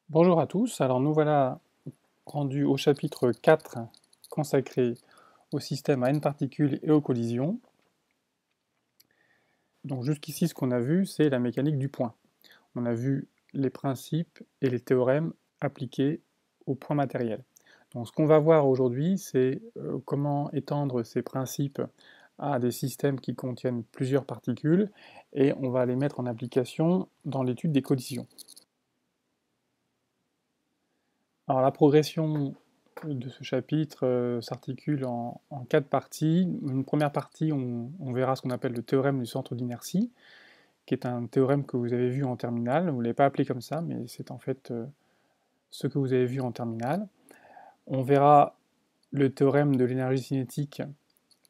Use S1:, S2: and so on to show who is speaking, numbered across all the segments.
S1: Bonjour à tous, alors nous voilà rendus au chapitre 4 consacré au système à n particules et aux collisions. Donc jusqu'ici ce qu'on a vu c'est la mécanique du point. On a vu les principes et les théorèmes appliqués au point matériel. Donc ce qu'on va voir aujourd'hui c'est comment étendre ces principes à des systèmes qui contiennent plusieurs particules et on va les mettre en application dans l'étude des collisions. Alors la progression de ce chapitre s'articule en 4 parties. Une première partie, on verra ce qu'on appelle le théorème du centre d'inertie, qui est un théorème que vous avez vu en terminale. Vous ne l'avez pas appelé comme ça, mais c'est en fait ce que vous avez vu en terminale. On verra le théorème de l'énergie cinétique,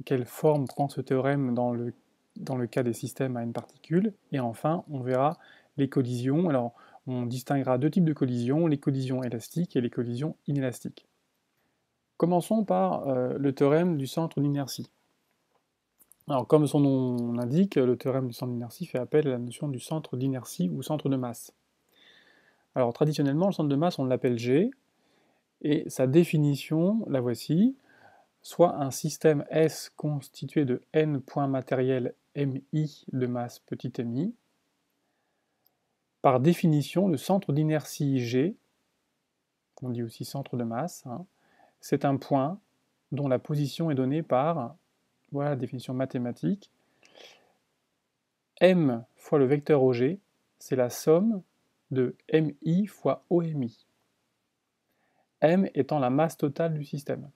S1: quelle forme prend ce théorème dans le cas des systèmes à n particules. Et enfin, on verra les collisions. Alors, on distinguera deux types de collisions, les collisions élastiques et les collisions inélastiques. Commençons par le théorème du centre d'inertie. Alors, comme son nom l'indique, le théorème du centre d'inertie fait appel à la notion du centre d'inertie ou centre de masse. Alors, traditionnellement, le centre de masse, on l'appelle G, et sa définition, la voici, soit un système S constitué de n points matériels mi de masse petit mi. Par définition, le centre d'inertie G, qu'on dit aussi centre de masse, c'est un point dont la position est donnée par, voilà la définition mathématique, m fois le vecteur OG, c'est la somme de mi fois OMI. M étant la masse totale du système.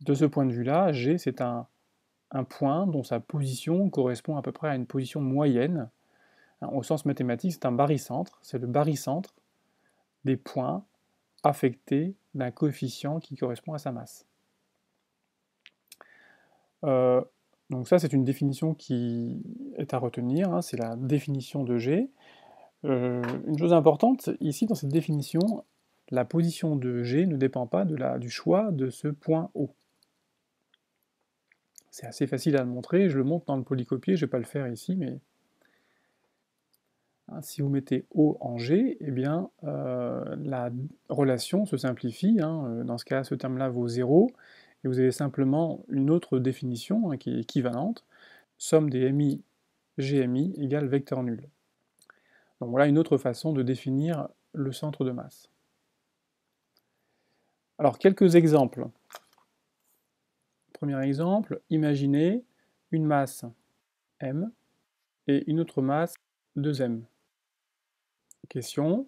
S1: De ce point de vue-là, G c'est un point dont sa position correspond à peu près à une position moyenne. Au sens mathématique, c'est un barycentre, c'est le barycentre des points affectés d'un coefficient qui correspond à sa masse. Donc ça, c'est une définition qui est à retenir, c'est la définition de G. Une chose importante, ici dans cette définition, la position de G ne dépend pas du choix de ce point O. C'est assez facile à le montrer, je le montre dans le polycopier, je ne vais pas le faire ici, mais si vous mettez O en G, eh bien la relation se simplifie, dans ce cas, ce terme-là vaut 0, et vous avez simplement une autre définition qui est équivalente, somme des mi GMI égale vecteur nul. Donc voilà une autre façon de définir le centre de masse. Alors quelques exemples. Premier exemple, imaginez une masse m et une autre masse 2m. Question,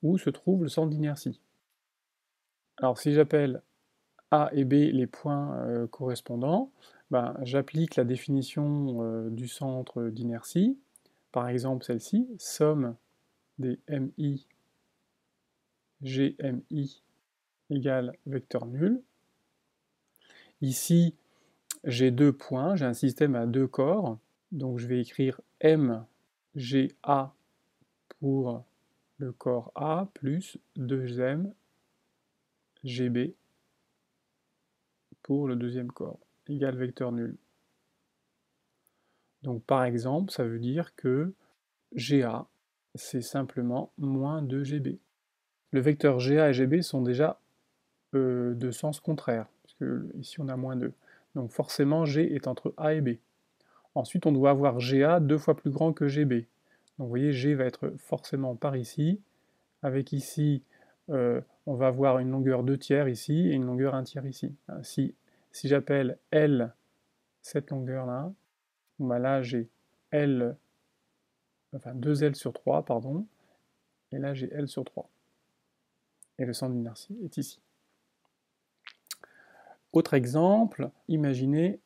S1: où se trouve le centre d'inertie? Alors si j'appelle A et B les points correspondants, j'applique la définition du centre d'inertie, par exemple celle-ci, somme des mi GMI égale vecteur nul. Ici, j'ai deux points, j'ai un système à deux corps, donc je vais écrire MGA pour le corps A plus 2M GB pour le deuxième corps, égale vecteur nul. Donc par exemple, ça veut dire que GA, c'est simplement moins 2GB. Le vecteur GA et GB sont déjà de sens contraire, puisque ici on a moins 2. Donc forcément G est entre A et B. Ensuite, on doit avoir GA deux fois plus grand que GB. Donc vous voyez, G va être forcément par ici, avec ici, on va avoir une longueur 2 tiers ici, et une longueur 1 tiers ici. Si j'appelle L cette longueur-là, là j'ai L, enfin 2L sur 3, pardon, et là j'ai L sur 3. Et le centre d'inertie est ici. Autre exemple, imaginez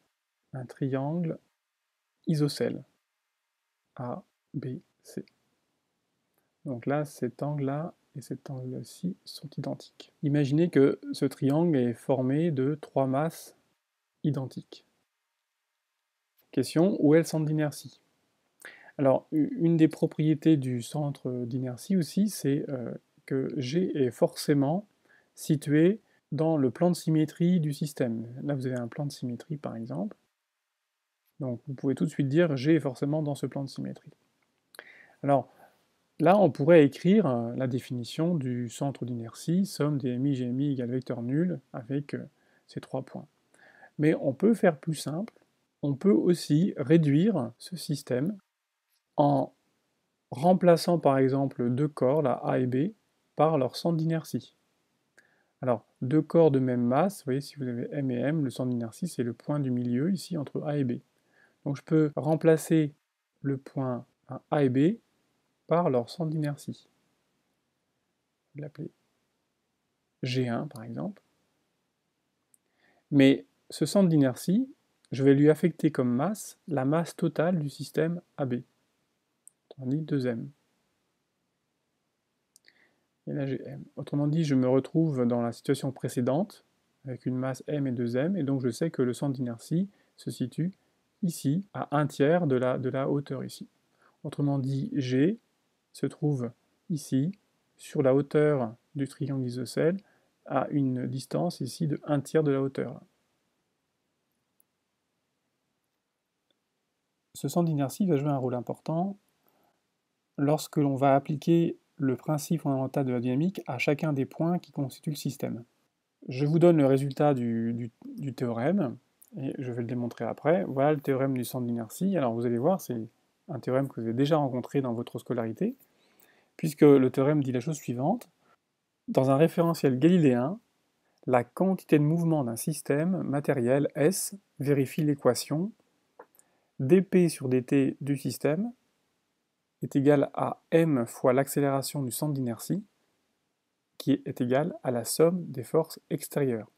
S1: un triangle isocèle, A, B, C. Donc là, cet angle-là et cet angle-ci sont identiques. Imaginez que ce triangle est formé de trois masses identiques. Question, où est le centre d'inertie? Alors, une des propriétés du centre d'inertie aussi, c'est que G est forcément situé dans le plan de symétrie du système. Là, vous avez un plan de symétrie, par exemple. Donc, vous pouvez tout de suite dire G est forcément dans ce plan de symétrie. Alors, Là, on pourrait écrire la définition du centre d'inertie, somme des MI, GMI égale vecteur nul, avec ces 3 points. Mais on peut faire plus simple, on peut aussi réduire ce système en remplaçant par exemple deux corps, la A et B, par leur centre d'inertie. Alors, deux corps de même masse, vous voyez, si vous avez M et M, le centre d'inertie, c'est le point du milieu, ici, entre A et B. Donc je peux remplacer le point A et B par leur centre d'inertie. Je vais l'appeler G1, par exemple. Mais ce centre d'inertie, je vais lui affecter comme masse la masse totale du système AB. On dit 2M. Et là j'ai M. Autrement dit, je me retrouve dans la situation précédente, avec une masse M et 2M, et donc je sais que le centre d'inertie se situe ici, à 1/3 de la hauteur ici. Autrement dit, G se trouve ici, sur la hauteur du triangle isocèle, à une distance ici de 1/3 de la hauteur. Ce centre d'inertie va jouer un rôle important lorsque l'on va appliquer le principe fondamental de la dynamique à chacun des points qui constituent le système. Je vous donne le résultat du théorème, et je vais le démontrer après. Voilà le théorème du centre d'inertie. Alors vous allez voir, c'est un théorème que vous avez déjà rencontré dans votre scolarité, puisque le théorème dit la chose suivante. Dans un référentiel galiléen, la quantité de mouvement d'un système matériel S vérifie l'équation dp sur dt du système est égal à m fois l'accélération du centre d'inertie, qui est égal à la somme des forces extérieures.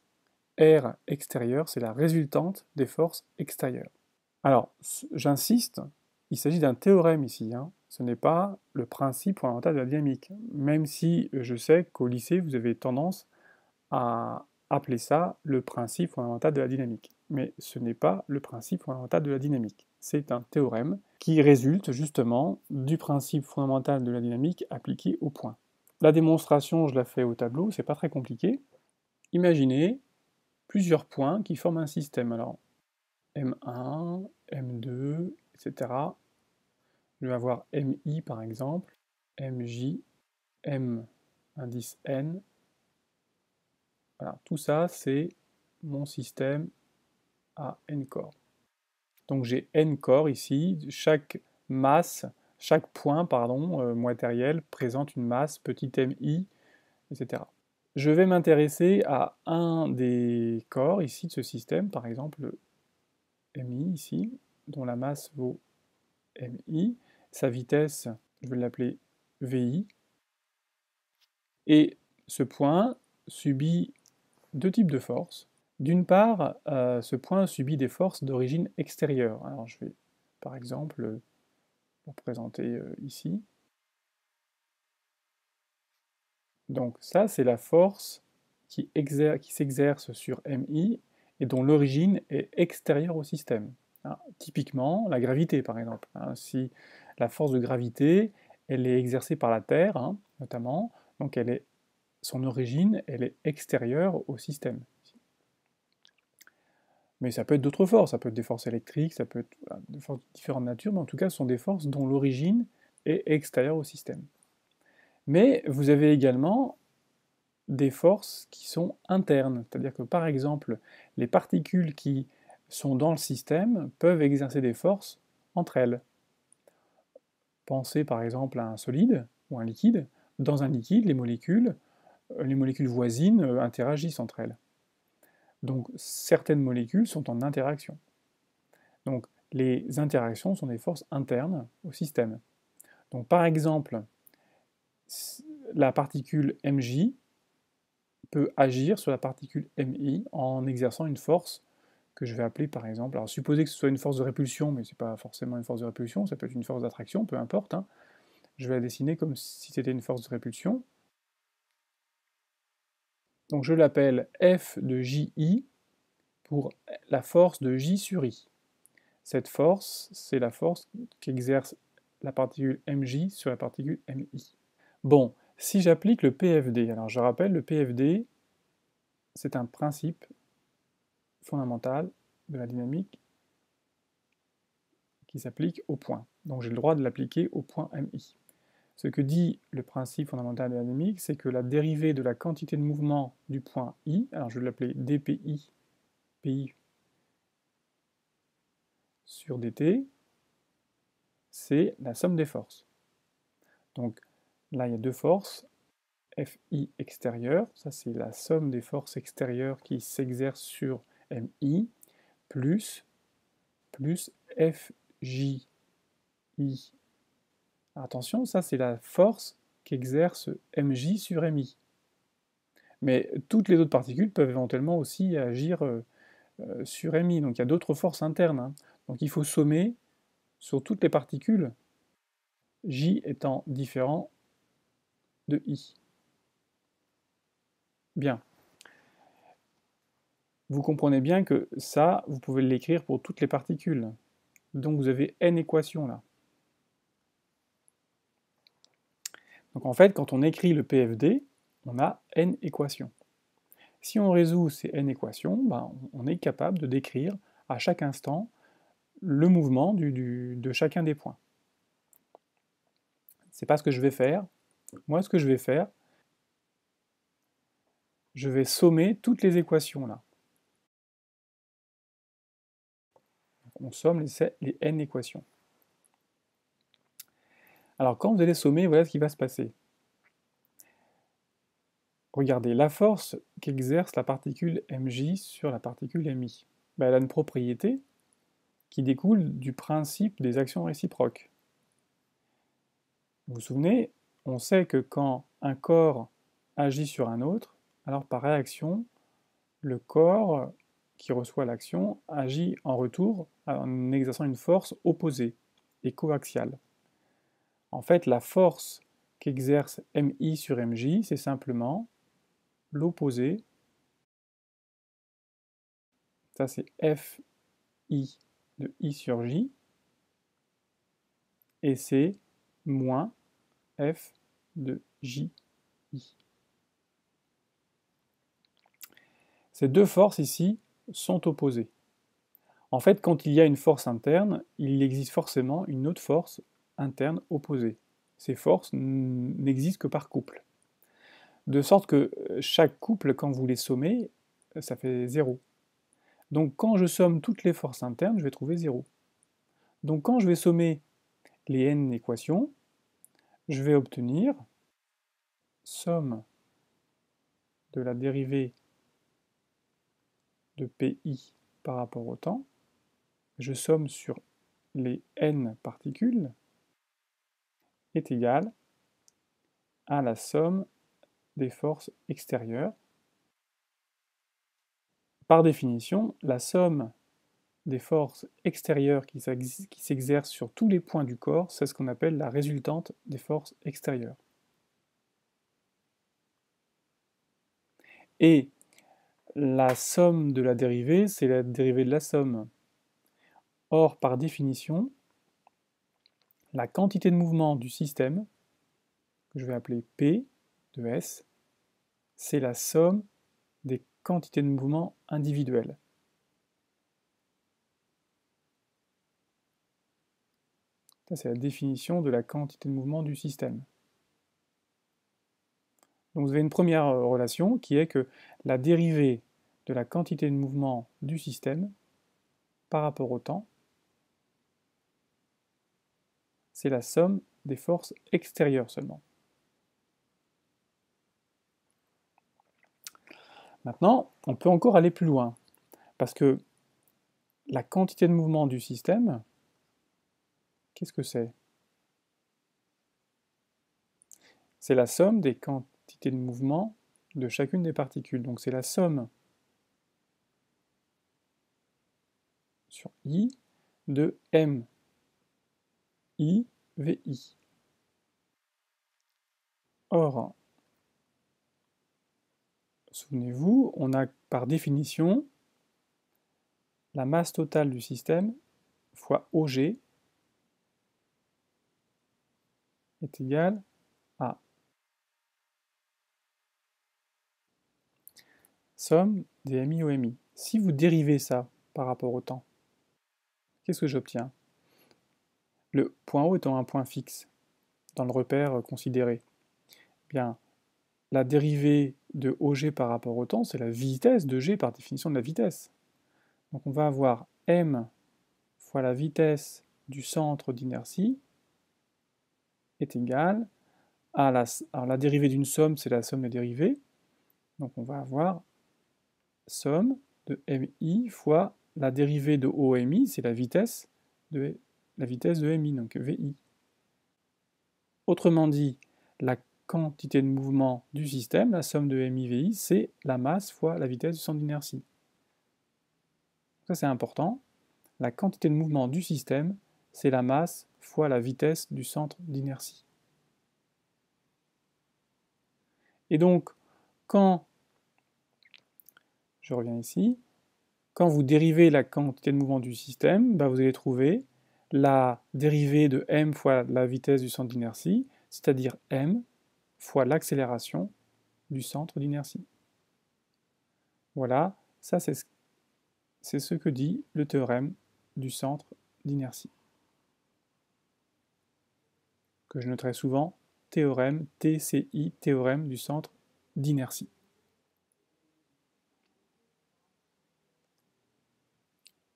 S1: R extérieure, c'est la résultante des forces extérieures. Alors, j'insiste, il s'agit d'un théorème ici, hein. Ce n'est pas le principe fondamental de la dynamique, même si je sais qu'au lycée, vous avez tendance à appeler ça le principe fondamental de la dynamique. Mais ce n'est pas le principe fondamental de la dynamique. C'est un théorème qui résulte justement du principe fondamental de la dynamique appliqué au point. La démonstration, je la fais au tableau, c'est pas très compliqué. Imaginez plusieurs points qui forment un système. Alors, M1, M2, etc. Je vais avoir MI par exemple, MJ, M indice N. Voilà, tout ça, c'est mon système à N corps. Donc j'ai N corps ici, chaque point, matériel présente une masse, petit mi, etc. Je vais m'intéresser à un des corps ici de ce système, par exemple mi ici, dont la masse vaut mi, sa vitesse, je vais l'appeler vi, et ce point subit deux types de forces. D'une part, ce point subit des forces d'origine extérieure. Alors je vais, par exemple, le représenter ici. Donc ça, c'est la force qui s'exerce sur MI et dont l'origine est extérieure au système. Hein, typiquement, la gravité, par exemple. Hein, si la force de gravité, elle est exercée par la Terre, hein, notamment, donc son origine, elle est extérieure au système. Mais ça peut être d'autres forces, ça peut être des forces électriques, ça peut être des forces de différentes natures, mais en tout cas, ce sont des forces dont l'origine est extérieure au système. Mais vous avez également des forces qui sont internes, c'est-à-dire que par exemple, les particules qui sont dans le système peuvent exercer des forces entre elles. Pensez par exemple à un solide ou un liquide. Dans un liquide, les molécules voisines interagissent entre elles. Donc certaines molécules sont en interaction. Donc les interactions sont des forces internes au système. Donc par exemple, la particule Mj peut agir sur la particule Mi en exerçant une force que je vais appeler par exemple, alors supposez que ce soit une force de répulsion, mais ce n'est pas forcément une force de répulsion, ça peut être une force d'attraction, peu importe, hein. Je vais la dessiner comme si c'était une force de répulsion. Donc je l'appelle F de Ji pour la force de J sur I. Cette force, c'est la force qu'exerce la particule Mj sur la particule Mi. Bon, si j'applique le PFD, alors je rappelle, le PFD, c'est un principe fondamental de la dynamique qui s'applique au point. Donc j'ai le droit de l'appliquer au point MI. Ce que dit le principe fondamental de la dynamique, c'est que la dérivée de la quantité de mouvement du point I, alors je vais l'appeler dpi, pi sur dt, c'est la somme des forces. Donc là, il y a deux forces, Fi extérieure, ça c'est la somme des forces extérieures qui s'exercent sur Mi, plus Fji. Attention, ça c'est la force qu'exerce Mj sur Mi. Mais toutes les autres particules peuvent éventuellement aussi agir sur Mi, donc il y a d'autres forces internes. Hein. Donc il faut sommer sur toutes les particules, J étant différent de I. Bien. Vous comprenez bien que ça, vous pouvez l'écrire pour toutes les particules. Donc vous avez n équations là. Donc en fait, quand on écrit le PFD, on a n équations. Si on résout ces n équations, ben, on est capable de décrire à chaque instant le mouvement de chacun des points. C'est pas ce que je vais faire. Moi, ce que je vais faire, je vais sommer toutes les équations là. On somme les n équations. Alors quand vous allez sommer, voilà ce qui va se passer. Regardez, la force qu'exerce la particule mj sur la particule mi, ben, elle a une propriété qui découle du principe des actions réciproques. Vous vous souvenez, on sait que quand un corps agit sur un autre, alors par réaction, le corps qui reçoit l'action agit en retour en exerçant une force opposée et coaxiale. En fait, la force qu'exerce mi sur mj, c'est simplement l'opposé, ça c'est fi de i sur j, et c'est moins f de j. Ces deux forces ici sont opposées. En fait, quand il y a une force interne, il existe forcément une autre force interne opposée. Ces forces n'existent que par couple. De sorte que chaque couple, quand vous les sommez, ça fait 0. Donc quand je somme toutes les forces internes, je vais trouver 0. Donc quand je vais sommer les n équations, je vais obtenir somme de la dérivée de pi par rapport au temps, je somme sur les n particules, est égale à la somme des forces extérieures. Par définition, la somme des forces extérieures qui s'exercent sur tous les points du corps, c'est ce qu'on appelle la résultante des forces extérieures. Et la somme de la dérivée, c'est la dérivée de la somme. Or, par définition, la quantité de mouvement du système, que je vais appeler P de S, c'est la somme des quantités de mouvement individuelles. Ça, c'est la définition de la quantité de mouvement du système. Donc vous avez une première relation qui est que la dérivée de la quantité de mouvement du système par rapport au temps, c'est la somme des forces extérieures seulement. Maintenant, on peut encore aller plus loin, parce que la quantité de mouvement du système, qu'est-ce que c'est? C'est la somme des quantités de mouvement de chacune des particules. Donc c'est la somme sur I de m I vi. Or, souvenez-vous, on a par définition la masse totale du système fois OG est égale à somme des MI au MI. Si vous dérivez ça par rapport au temps, qu'est-ce que j'obtiens? Le point O étant un point fixe, dans le repère considéré? Bien, la dérivée de OG par rapport au temps, c'est la vitesse de G par définition de la vitesse. Donc on va avoir m fois la vitesse du centre d'inertie est égale à alors la dérivée d'une somme, c'est la somme des dérivées. Donc on va avoir somme de mi fois la dérivée de OMI, c'est la vitesse de mi, donc VI. Autrement dit, la quantité de mouvement du système, la somme de mi, VI, c'est la masse fois la vitesse du centre d'inertie. Ça c'est important. La quantité de mouvement du système, c'est la masse fois la vitesse du centre d'inertie. Et donc, quand, je reviens ici, quand vous dérivez la quantité de mouvement du système, vous allez trouver la dérivée de m fois la vitesse du centre d'inertie, c'est-à-dire m fois l'accélération du centre d'inertie. Voilà, ça c'est ce que dit le théorème du centre d'inertie, que je noterai souvent théorème, TCI, théorème du centre d'inertie.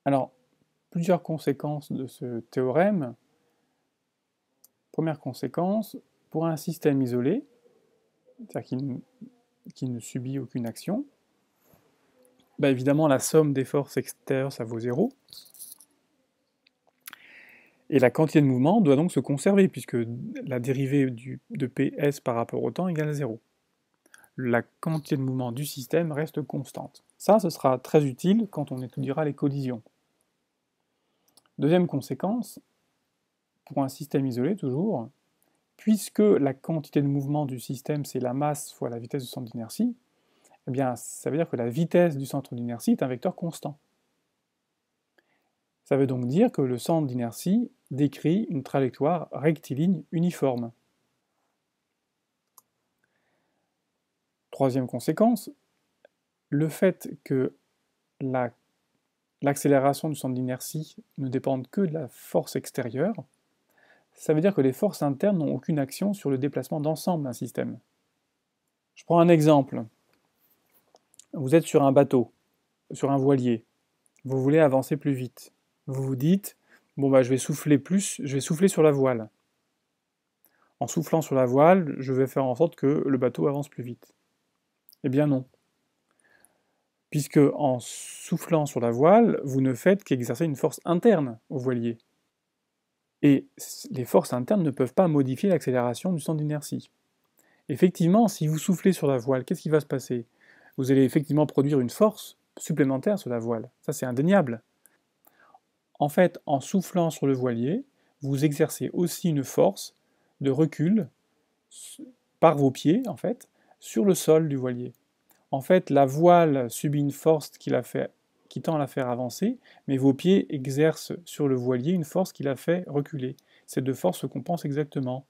S1: Alors, plusieurs conséquences de ce théorème. Première conséquence, pour un système isolé, c'est-à-dire qui ne subit aucune action, évidemment la somme des forces extérieures, ça vaut 0. Et la quantité de mouvement doit donc se conserver, puisque la dérivée de PS par rapport au temps égale 0. La quantité de mouvement du système reste constante. Ça, ce sera très utile quand on étudiera les collisions. Deuxième conséquence, pour un système isolé toujours, puisque la quantité de mouvement du système, c'est la masse fois la vitesse du centre d'inertie, eh bien, ça veut dire que la vitesse du centre d'inertie est un vecteur constant. Ça veut donc dire que le centre d'inertie décrit une trajectoire rectiligne uniforme. Troisième conséquence, le fait que l'accélération du centre d'inertie ne dépende que de la force extérieure, ça veut dire que les forces internes n'ont aucune action sur le déplacement d'ensemble d'un système. Je prends un exemple. Vous êtes sur un bateau, sur un voilier. Vous voulez avancer plus vite. Vous vous dites, bon je vais souffler plus, je vais souffler sur la voile. En soufflant sur la voile, je vais faire en sorte que le bateau avance plus vite. Eh bien non. Puisque en soufflant sur la voile, vous ne faites qu'exercer une force interne au voilier. Et les forces internes ne peuvent pas modifier l'accélération du centre d'inertie. Effectivement, si vous soufflez sur la voile, qu'est-ce qui va se passer? Vous allez effectivement produire une force supplémentaire sur la voile. Ça, c'est indéniable. En fait, en soufflant sur le voilier, vous exercez aussi une force de recul par vos pieds, en fait, sur le sol du voilier. En fait, la voile subit une force qui tend à la faire avancer, mais vos pieds exercent sur le voilier une force qui la fait reculer. Ces deux forces se compensent exactement.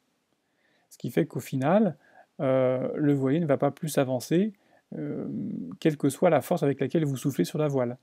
S1: Ce qui fait qu'au final, le voilier ne va pas plus avancer, quelle que soit la force avec laquelle vous soufflez sur la voile.